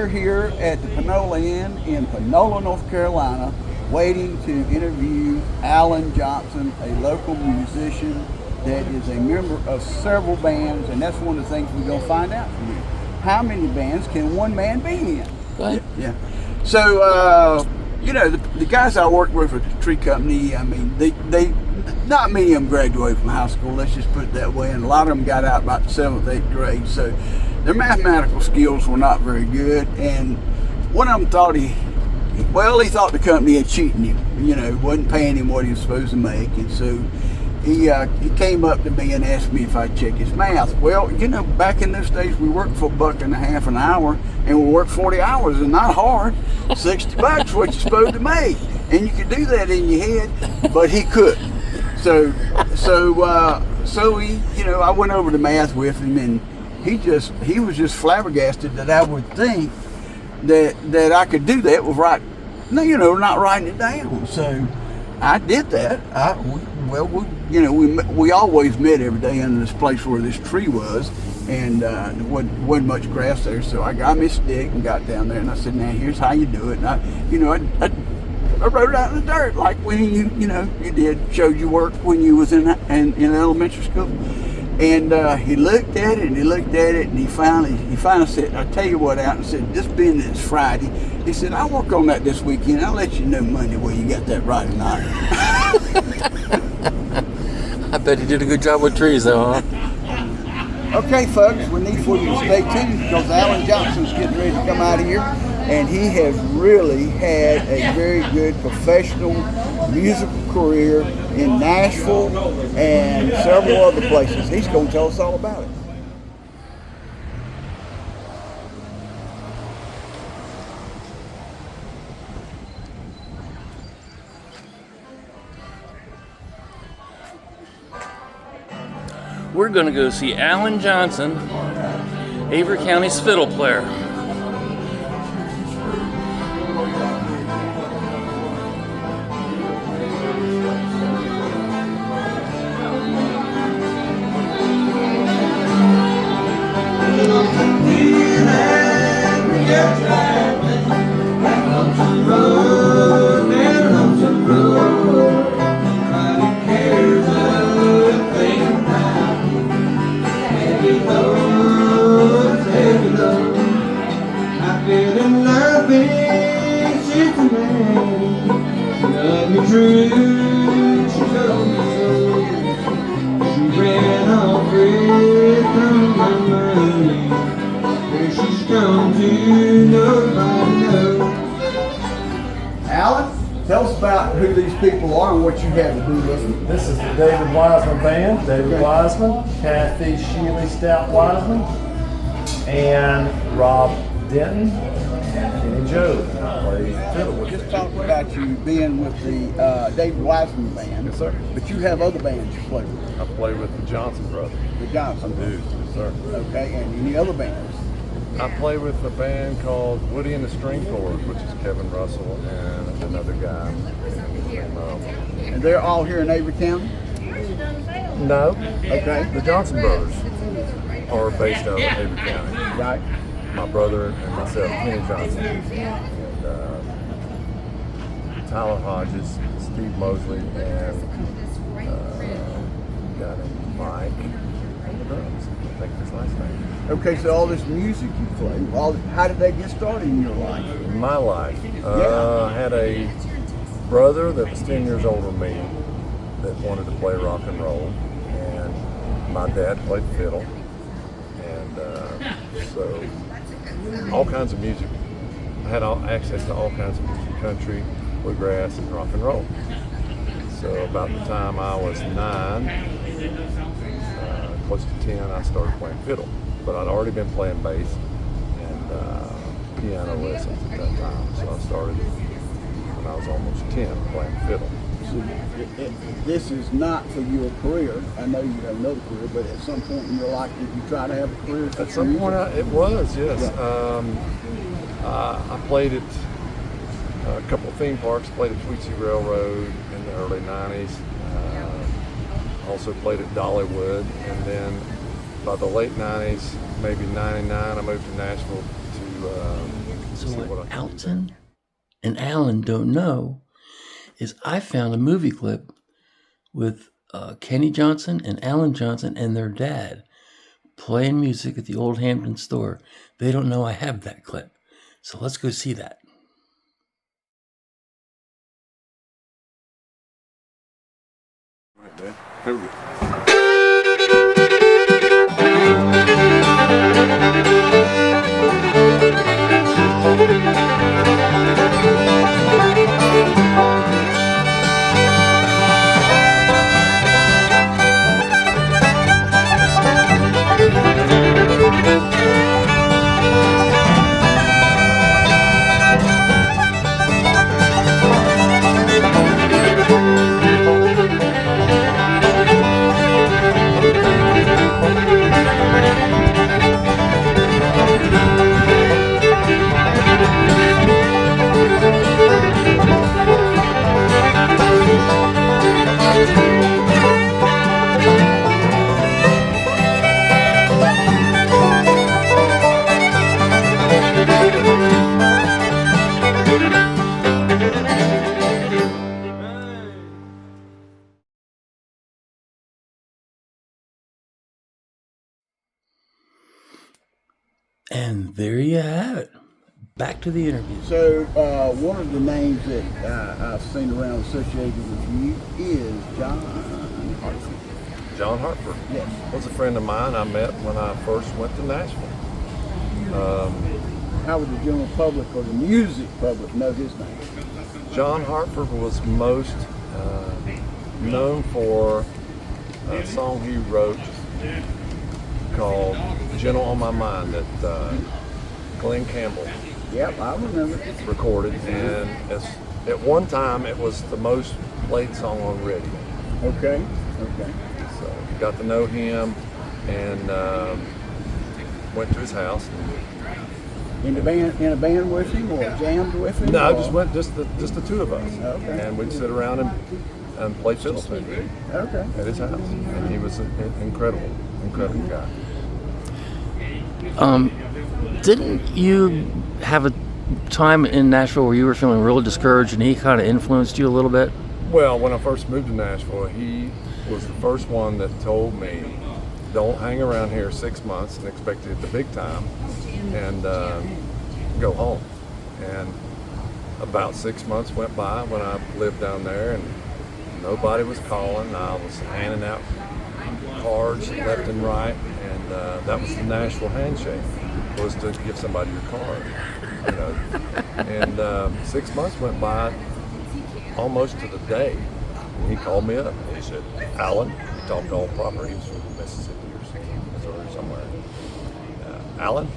we're here at the Panola Inn in Panola, North Carolina, waiting to interview Allan Johnson, a local musician that is a member of several bands, and that's one of the things we're going to find out from you. How many bands can one man be in? Go ahead. Yeah. So, the guys I worked with at the tree company, I mean, they not many of them graduated from high school, let's just put it that way, and a lot of them got out about the 7th, 8th grade, so their mathematical skills were not very good, and one of them thought he thought the company had cheated him, wasn't paying him what he was supposed to make, and so he came up to me and asked me if I'd check his math. Well, back in those days, we worked for $1.50 an hour, and we worked 40 hours, and not hard. $60 what you're supposed to make, and you could do that in your head, but he couldn't. So he, I went over the math with him, and he was just flabbergasted that I would think that I could do that with not writing it down. So I did that. We always met every day under this place where this tree was, and there wasn't much grass there. So I got me a stick and got down there, and I said, "Now here's how you do it." And I wrote it out in the dirt like when you did, showed you work when you was in elementary school. And he looked at it, and he finally said, "I'll tell you what, Allan," and said, "This being that it's Friday," he said, "I'll work on that this weekend. I'll let you know Monday where you got that right or not." I bet he did a good job with trees, though, huh? Okay, folks, we need for you to stay tuned because Allan Johnson's getting ready to come out of here, and he has really had a very good professional musical career in Nashville and several other places. He's going to tell us all about it. We're going to go see Allan Johnson, Avery County's fiddle player. Allan, tell us about who these people are and what you have to do with them. This is the David Wiseman Band. David Wiseman, Kathy Sheely Stout Wiseman, and Rob Denton, and Kenny Joe. Play fiddle. Just talk about you being with the David Wiseman Band. Yes, sir. But you have other bands you play with. I play with the Johnson brothers. The Johnson Brothers. Yes, sir. Okay, and any other bands? I play with a band called Woody and the String Chords, which is Kevin Russell and another guy. And they're all here in Avery County? No. Okay. The Johnson brothers are based out of Avery County. Right. My brother and myself, Kenny Johnson, and Tyler Hodges, Steve Mosley, and a guy named Mike on the drums. I think his last name. Okay, so all this music you play, how did that get started in your life? In my life, I had a brother that was 10 years older than me that wanted to play rock and roll, and my dad played fiddle, and so all kinds of music. I had access to all kinds of music, country, bluegrass, and rock and roll. So about the time I was 9, close to 10, I started playing fiddle. But I'd already been playing bass and piano lessons at that time. So I started when I was almost 10 playing fiddle. So this is not for your career. I know you have another career, but at some point in your life, did you try to have a career? At some point, it was, yes. I played at a couple of theme parks, played at Tweetsie Railroad in the early 90s. Also played at Dollywood, and then by the late 90s, maybe 99, I moved to Nashville to to see what I can do. Alton and Allan don't know is I found a movie clip with Kenny Johnson and Allan Johnson and their dad playing music at the Old Hampton store. They don't know I have that clip. So let's go see that. Right there. Here we go. And there you have it. Back to the interview. So one of the names that I've seen around associated with you is John Hartford. John Hartford. Yes. Was a friend of mine I met when I first went to Nashville. How would the general public or the music public know his name? John Hartford was most known for a song he wrote called Gentle on My Mind that Glenn Campbell Yep, I remember. recorded, and at one time it was the most played song on radio. Okay, okay. So got to know him and went to his house. In a band with him, or jammed with him? No, or? just went just the two of us, Okay. and we'd sit around and play fiddle Okay. at his house, and he was an incredible guy. Didn't you have a time in Nashville where you were feeling real discouraged and he kind of influenced you a little bit? Well, when I first moved to Nashville, he was the first one that told me, don't hang around here 6 months and expect to hit the big time and go home. And about 6 months went by when I lived down there and nobody was calling. I was handing out cards left and right, and that was the Nashville handshake, was to give somebody your card, you know. And 6 months went by, almost to the day, and he called me up and he said, Allan, he talked all proper, he was from Mississippi or Missouri somewhere. Allan,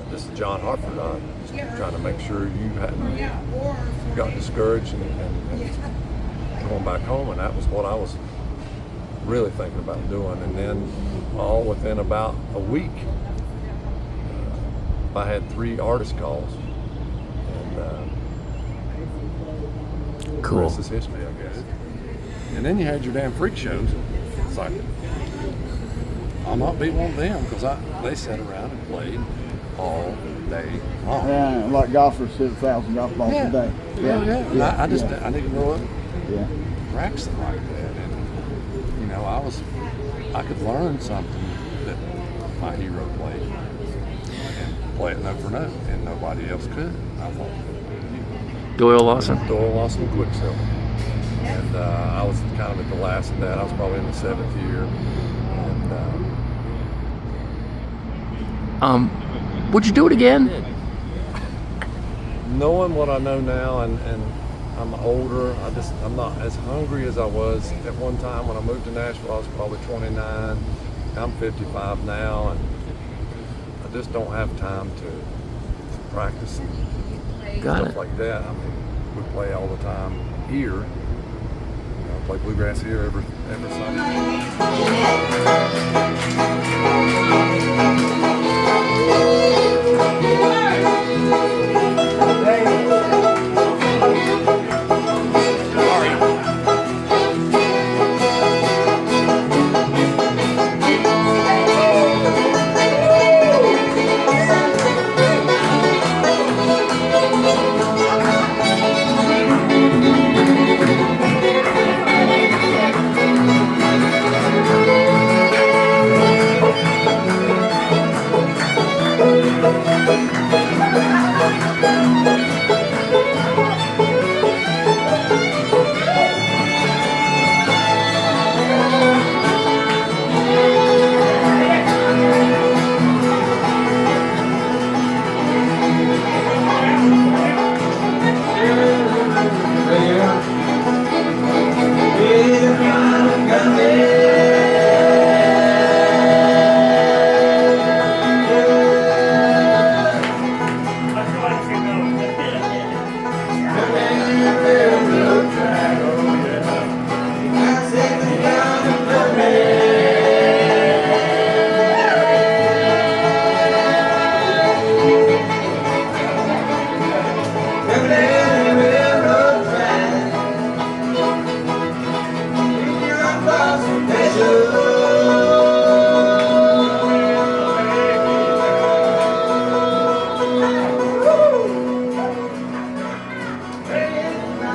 this is John Hartford. I'm just trying to make sure you hadn't got discouraged and going back home, and that was what I was really thinking about doing. And then all within about a week, I had 3 artist calls, and Cool. the rest is history, I guess. And then you had your damn freak shows. It's like, I'll not be one of them, because they sat around and played all day long. Yeah, like golfers hit 1,000 golf balls a day. Yeah. I didn't grow up Yeah. practicing like that, and you know, I could learn something that my hero played and play it note for note, and nobody else could. I thought Doyle Lawson. Doyle Lawson Quicksilver, and I was kind of at the last of that. I was probably in the 7th year, and Would you do it again? knowing what I know now, and I'm older, I'm not as hungry as I was at one time. When I moved to Nashville, I was probably 29. I'm 55 now, and I just don't have time to practice and Got stuff it. like that. I mean, we play all the time here. You know, I play bluegrass here every Sunday.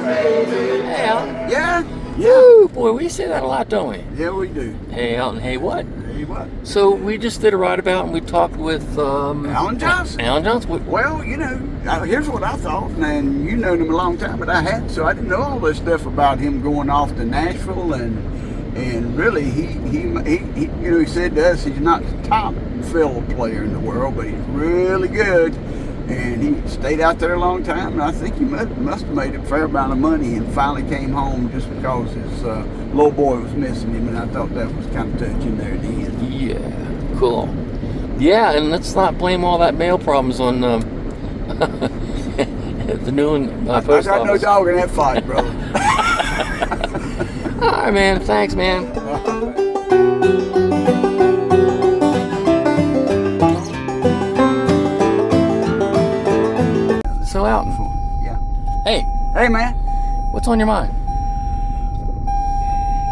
Hey, Allan. Yeah? Woo, boy, we say that a lot, don't we? Yeah, we do. Hey, Allan. Hey, what? Hey, what? So we just did a ride about and we talked with Allan Johnson. Allan Johnson. Well, you know, here's what I thought, and you known him a long time, but I hadn't, so I didn't know all this stuff about him going off to Nashville, and really, he you know, he said to us he's not the top fiddle player in the world, but he's really good, and he stayed out there a long time, and I think he must have made a fair amount of money, and finally came home just because his little boy was missing him, and I thought that was kind of touching there at the end. Yeah, cool. Yeah, and let's not blame all that mail problems on the new post I got no office. dog in that fight, brother. All right, man. Thanks, man. So, Allan. Yeah. Hey, Hey, man. what's on your mind?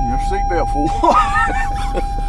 Your seatbelt full.